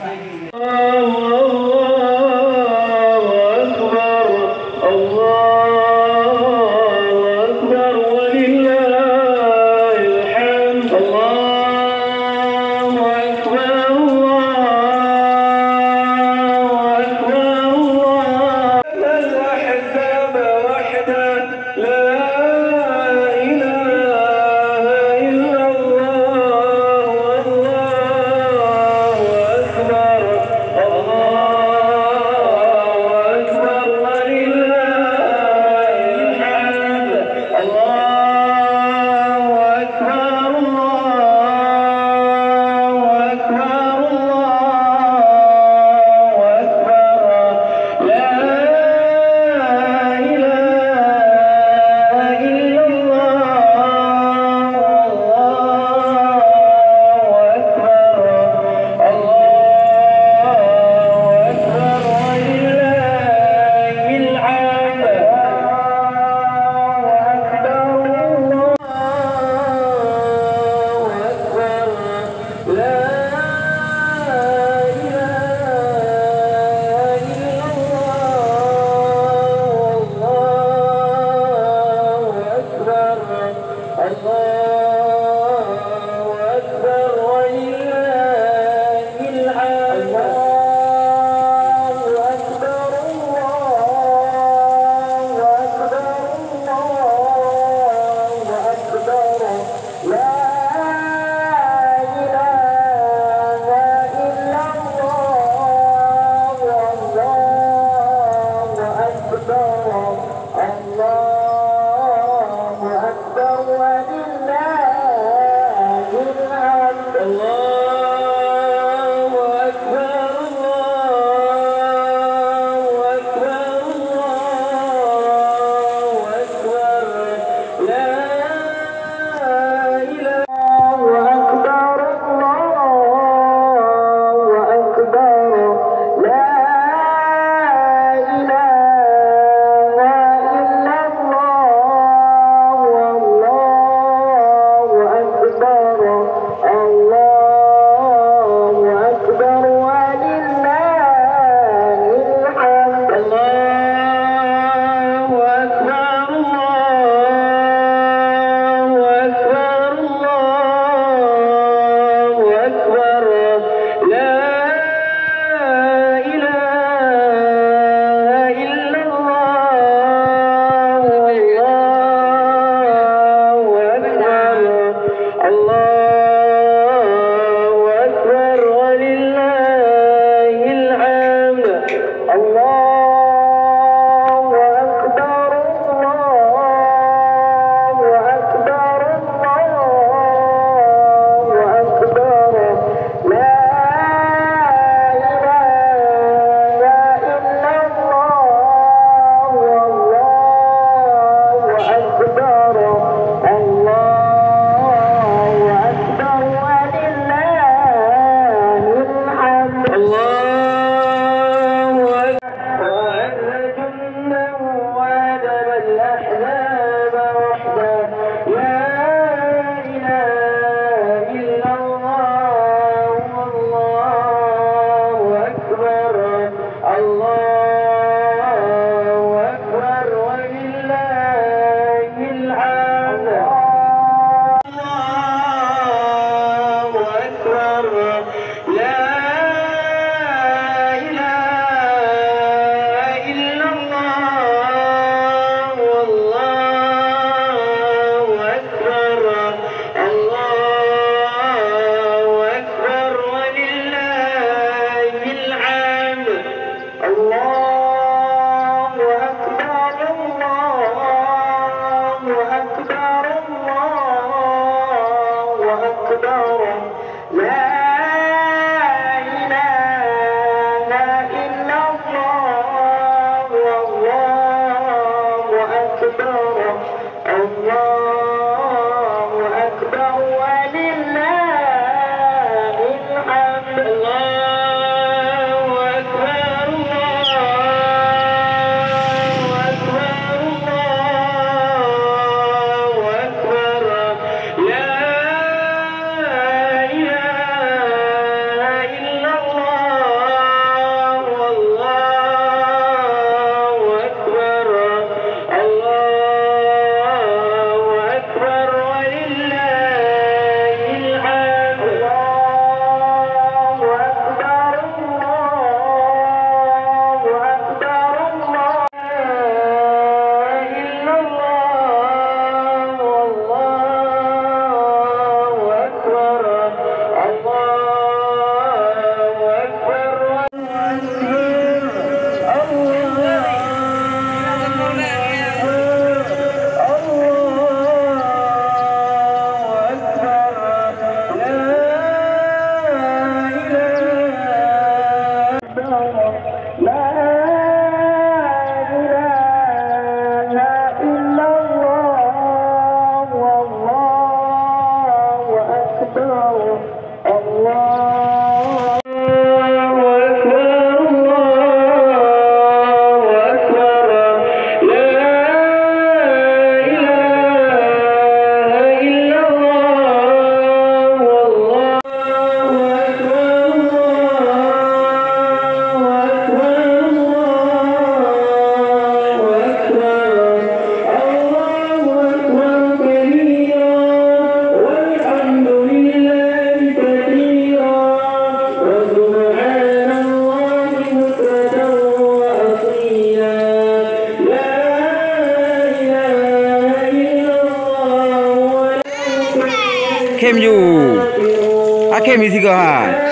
Allah Hakim you. Hakim isi kau hai.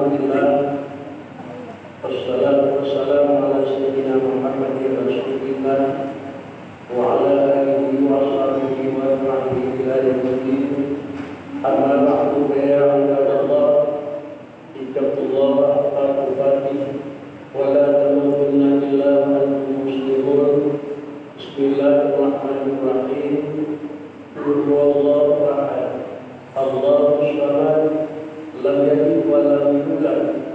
Alhamdulillah, wassalatu wassalamu ala sayyidina Muhammadin Rasulillah wa ala alihi wa sahbihi wa ta'ala ila yaumiddin. Amma ba'du, ya ibadallah, ittaqullaha haqqa tuqatih wa la tamutunna illa wa antum muslimun. Bismillahirrahmanirrahim. Qul huwallahu ahad, Allahu samad, lam yalid wa lam yulad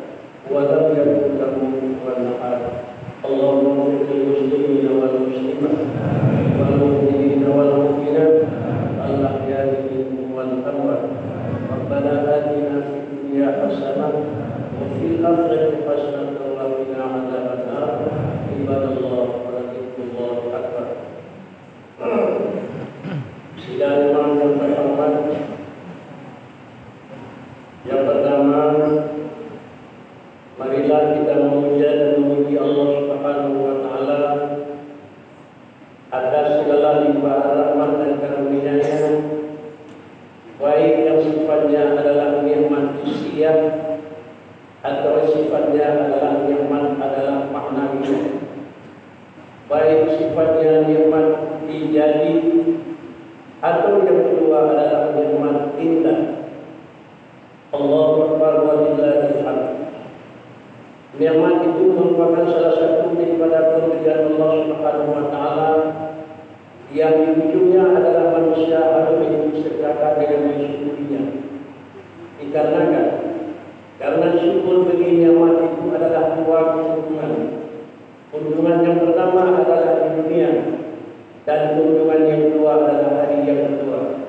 wa lam yakul lahu kufuwan ahad. Allahumma ighfir lil muslimina wal muslimat wal mu'minina wal mu'minat al ahya'i minhum wal amwat. Rabbana atina fid dunya hasanah wa fil akhirati hasanah wa qina adzaban nar. Ibadallah wa dzikrullahi akbar. Sidang yang terhormat, yang pertama, marilah kita memuja dan memuji Allah Subhanahu wa taala atas segala limpahan rahmat dan karunia-Nya, baik yang sifatnya adalah nikmat hissiyah atau sifatnya adalah nikmat adalah maknawi, baik sifatnya nikmat dijadi atau yang kedua adalah nikmat indah. Allahu Akbar wa lillahil hamd. Nikmat itu merupakan salah satu daripada pemberian Allah Subhanahu wa taala yang di ujungnya adalah manusia harus hidup sejahtera dengan mensyukurinya. Dikarenakan karena syukur bagi nikmat itu adalah dua keuntungan. Keuntungan yang pertama adalah di dunia, dan keuntungan yang kedua adalah hari yang kedua.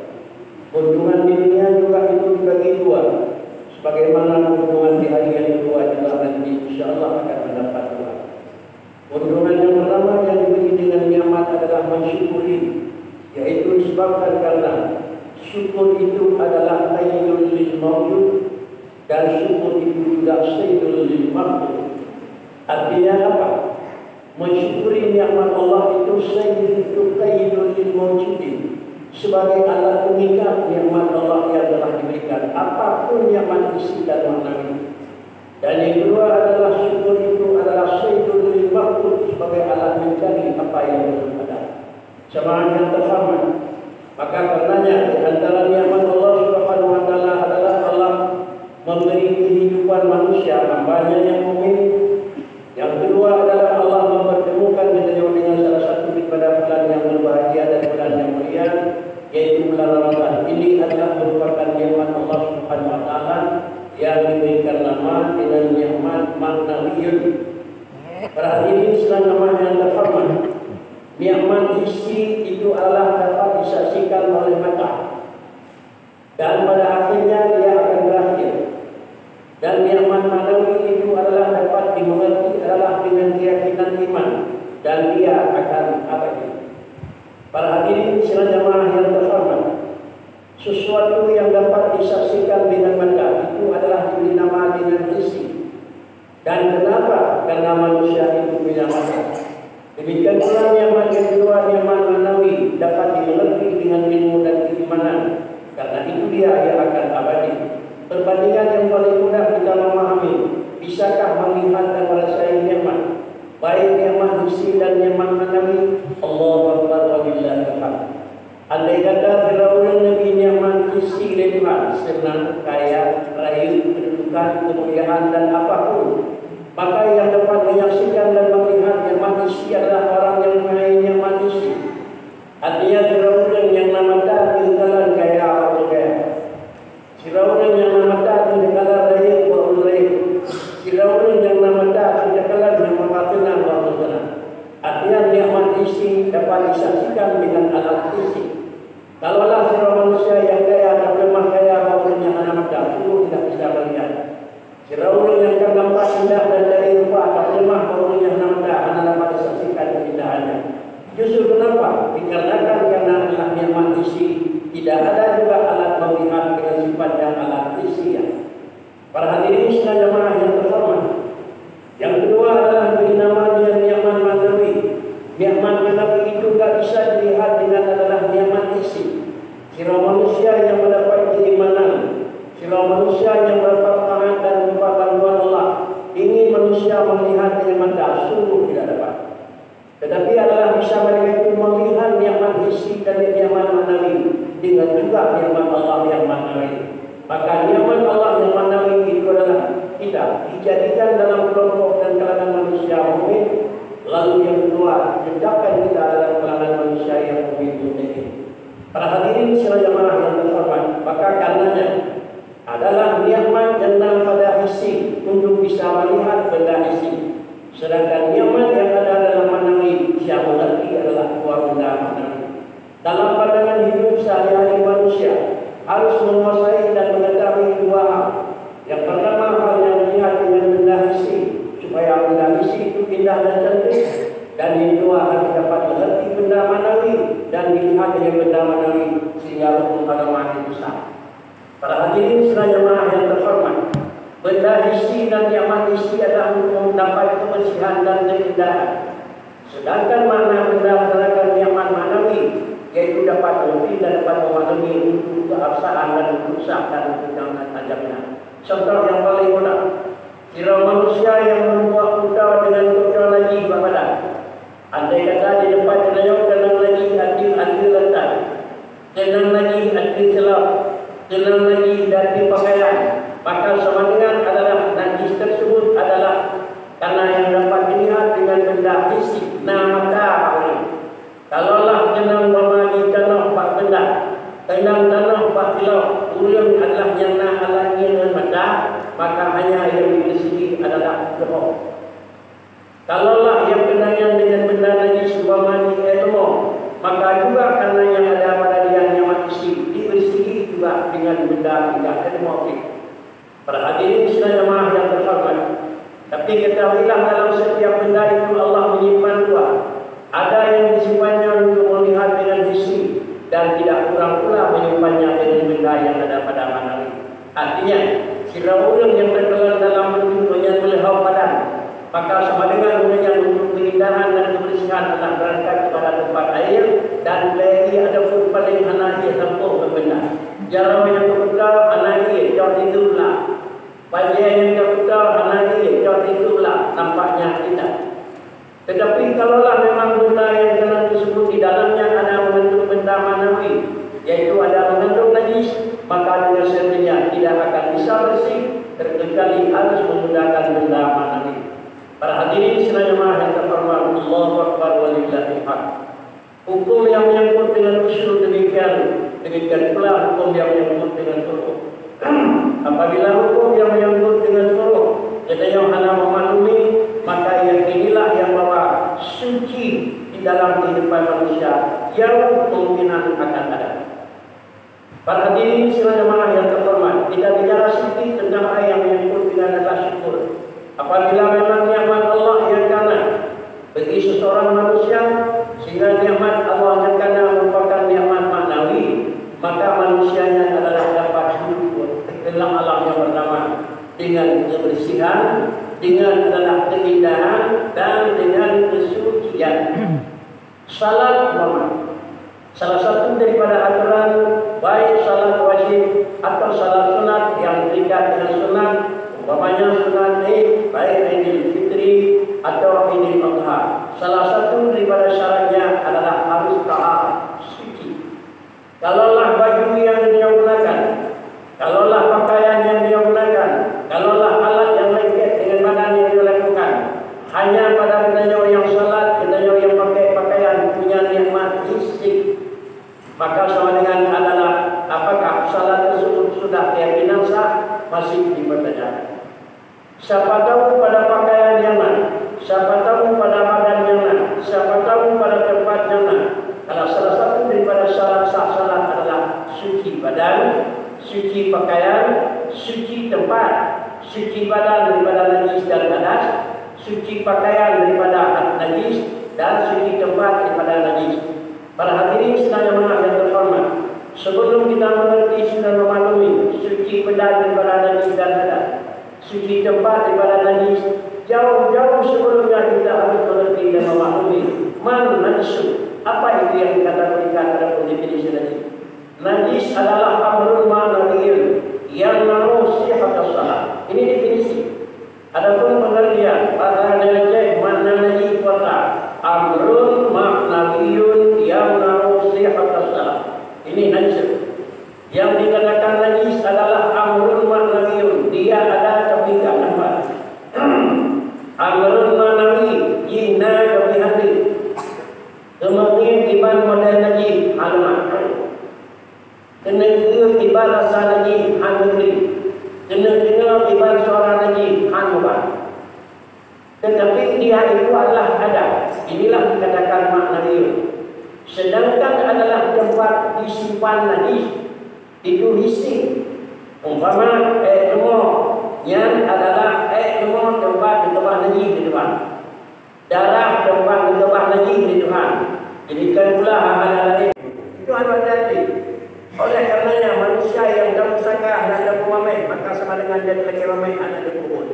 Keuntungan di dunia juga itu dibagi dua, sebagaimana keuntungan di hari yang kedua juga nanti insyaAllah akan mendapat dua. Keuntungan yang pertama yang diberi dengan nikmat adalah mensyukuri, yaitu disebabkan karena syukur itu adalah ayyul lil mawjud dan syukur itu juga sayyidul lil makhluk. Artinya apa? Mensyukuri nikmat Allah itu sayyidul qayyidul lil mawjudin, sebagai alat pengikat nikmat Allah yang telah diberikan, apapun nikmat isi dan maknawi. Dan yang kedua adalah syukur itu adalah sayyidul lil makhluk, sebagai alat mencari apa yang belum ada. Sama yang terhormat, maka karenanya di antara nikmat Allah Subhanahu wa taala adalah Allah memberi kehidupan manusia hambanya yang mukmin. Yang kedua adalah Allah mempertemukan kita dengan salah satu daripada bulan yang berbahagia dan bulan yang mulia, yaitu bulan Ramadan. Ini adalah merupakan nikmat Allah Subhanahu wa taala yang diberikan nama dengan nikmat maknawiyun. Perhatikan selain nama yang terhormat, nikmat hissi itu adalah dapat disaksikan oleh mata, dan pada akhirnya dia akan berakhir. Dan nikmat maknawi itu adalah dapat dimengerti adalah dengan keyakinan iman, dan dia akan abadi. Para hadirin sekalian jemaah yang terhormat, sesuatu yang dapat disaksikan dengan mata itu adalah diberi nama dengan hissi. Dan kenapa? Karena manusia itu punya mata. Demikian pula nikmat yang kedua, nikmat maknawi, dapat dimengerti dengan ilmu dan keimanan, karena itu dia yang akan abadi. Perbandingan yang paling mudah kita memahami, bisakah melihat dan merasai nikmat, baik nikmat hissi dan nikmat maknawi? Allahu Akbar wa lillahil hamd. Andai kata Firaun Nabi nikmat hissi lihat, senang, kaya, raya, kedudukan, kemuliaan dan apapun, maka yang dapat menyaksikan dan melihat nikmat hissi adalah orang yang mempunyai nikmat hissi. Artinya Firaun yang nama kekalan kaya atau kaya, Firaun yang nama kekalan raya atau raya, Firaun yang nama kekalan yang mematikan atau tenang. Artinya nikmat hissi dapat disaksikan dengan alat hissi. Kalaulah seorang manusia yang kaya atau lemah kaya maupun yang anak muda, sungguh tidak bisa melihat. Firaun yang tergambar indah dan dari rupa atau lemah maupun yang anak muda, anak dapat disaksikan keindahannya. Justru kenapa? Dikarenakan karena adalah nikmat hissi, tidak ada juga alat melihat dengan sifat yang alat hissi. Para hadirin sekalian jemaah yang terhormat, yang kedua adalah beri nama dia nikmat maknawi. Nikmat maknawi itu tidak bisa dilihat dengan adalah nikmat hissi. Sirah manusia yang mendapat keimanan, sirah manusia yang mendapat taat dan merupakan bisa melihat dengan mata, sungguh tidak dapat. Tetapi adalah bisa mereka itu melihat nikmat hissi dan nikmat manawi dengan juga nikmat Allah yang manawi. Maka nikmat Allah yang manawi itu adalah kita dijadikan dalam kelompok dan kalangan manusia mukmin. Lalu yang kedua, jejakkan kita dalam kalangan manusia yang mukmin ini. Para hadirin sekalian jemaah yang terhormat, maka karenanya adalah nikmat jenang pada hissi untuk bisa melihat benda hissi. Sedangkan nikmat yang ada dalam manawi yang mengerti adalah dua benda manawi. Dalam pandangan hidup sehari-hari manusia harus menguasai dan mengetahui dua hal. Yang pertama, hal yang dilihat dengan benda hissi, supaya benda hissi itu indah dan cantik. Dan yang kedua, harus dapat mengerti benda manawi dan dilihat dengan benda manawi sehingga hukum agama itu sah. Para hadirin sekalian jemaah yang terhormat, benda hissi dan nikmat hissi adalah untuk mendapat kebersihan dan keindahan. Sedangkan makna benda berdasarkan nikmat manawi, yaitu dapat mengerti dan dapat memahami untuk keabsahan dan untuk sah dan untuk jangan ajamnya. Contoh yang paling mudah, kira manusia yang membuat kuda dengan kuda lagi badan. Andai kata di depan jenayah tenang lagi adil letak, tenang lagi adil selap, tenang lagi dari pakaian, maka sama dengan adalah najis tersebut adalah karena yang dapat dilihat dengan benda fisik, mata orang. Kalaulah tenang memagi tanah pak benda, tenang tanah pak kilau, ulun adalah yang nak dengan mata, maka hanya yang dibersih adalah lemah. Kalaulah yang kenangan dengan benda najis memagi ilmu, maka juga karena yang ada pada dia yang mati dibersih juga dengan benda tidak ilmu. Para hadirin sekalian jemaah yang terhormat, tapi ketahuilah dalam setiap benda itu Allah menyimpan dua. Ada yang disimpannya untuk melihat dengan hissi dan tidak kurang pula menyimpannya dengan benda yang ada pada manawi. Artinya, sila ulun yang berkelan dalam bentuk yang melihat badan, maka sama dengan yang untuk keindahan dan kebersihan adalah berangkat kepada tempat air dan lagi ada pun paling hanai tempuh berbenda. Jarang yang berputar hanai jauh itulah. Bagian yang berputar hanai jauh itulah nampaknya tidak. Tetapi kalaulah memang benda yang dalam tersebut di dalamnya ada mengandung benda manawi, yaitu ada mengandung najis, maka dengan sendirinya tidak akan bisa bersih terkecuali harus menggunakan benda manawi. Para hadirin sekalian jemaah yang terhormat, Allahu Akbar walillahil hamd. Hukum yang menyangkut dengan usul demikian pula hukum yang menyangkut dengan furu'. Apabila hukum yang menyangkut dengan furu' kita yang hanya memaklumi, maka yang inilah yang bawa suci di dalam kehidupan manusia yang kemungkinan akan ada. Para hadirin sekalian jemaah yang terhormat, kita bicara sedikit tentang hal yang menyangkut dengan adalah syukur. Apabila memang nikmat Allah yang kana bagi seseorang manusia, sehingga nikmat Allah yang kana merupakan nikmat maknawi, maka manusianya adalah dapat hidup dalam alam yang pertama dengan kebersihan, dengan adalah keindahan dan dengan kesucian. Salat salah satu daripada aturan baik salat wajib atau salat sunat yang terikat dengan sunat, umpamanya sunat baik Idul Fitri atau Idul Adha. Salah satu daripada syaratnya adalah harus tahar suci. Kalaulah baju yang dia gunakan, kalaulah pakaian yang dia gunakan, kalaulah alat yang lengket dengan badan yang dia lakukan, hanya pada kita yang salat, kita yang pakai pakaian punya nikmat fisik, maka sama dengan adalah apakah salat tersebut sudah keyakinan sah, masih dipertanyakan. Siapa tahu pada pakaian yang mana, siapa tahu pada badan yang mana, siapa tahu pada tempat yang mana. Kalau salah satu daripada syarat sah salat adalah suci badan, suci pakaian, suci tempat, suci badan daripada najis dan hadas, suci pakaian daripada najis dan suci tempat daripada najis. Para hadirin sekalian yang terhormat, sebelum kita mengerti dan memaklumi suci badan daripada najis dan hadas, suci tempat daripada najis, jauh-jauh sebelumnya kita harus mengerti dan memahami man najis. Apa itu yang dikatakan dalam definisi najis? Najis adalah amrun ma'nawiyyun yang nahu sihhatus salat. Ini definisi. Adapun pengertian Amrun manawi jina kami hati. Kemudian tiba model lagi halma. Kena tiba rasa lagi hanuri. Kena dengar tiba suara lagi hanura. Tetapi dia itu adalah ada. Inilah dikatakan makna dia. Sedangkan adalah tempat disimpan lagi. Itu isi. Umpama temo yang adalah temo tempat ditebah lagi di depan. Darah tempat ditebah lagi di depan. Jadikan pula hal-hal lain. Itu ada hati. Oleh karenanya manusia yang dalam sangka dan ada pemain, maka sama dengan dia lagi ramai ada kubur.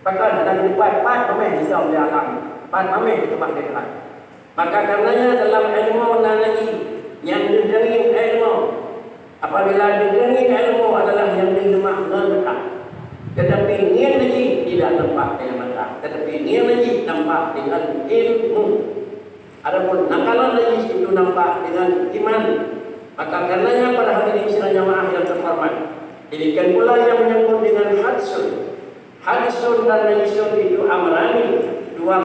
Bahkan dalam tempat pemain di dalam alam, pemain di tempat dekat. Maka karenanya dalam ilmu lagi yang didengi ilmu. Apabila didengi ilmu adalah yang didemak dekat. Tetapi niat lagi tidak nampak dengan mata. Tetapi niat lagi nampak dengan ilmu. Adapun nakalan lagi itu nampak dengan iman. Maka karenanya pada hadirin sidang jamaah yang terhormat, jadikan pula yang menyebut dengan hadsun. Hadsun dan najisun itu amrani dua.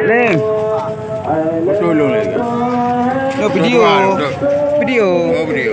Leng. Tolong lagi. No video. Video. Oh, video.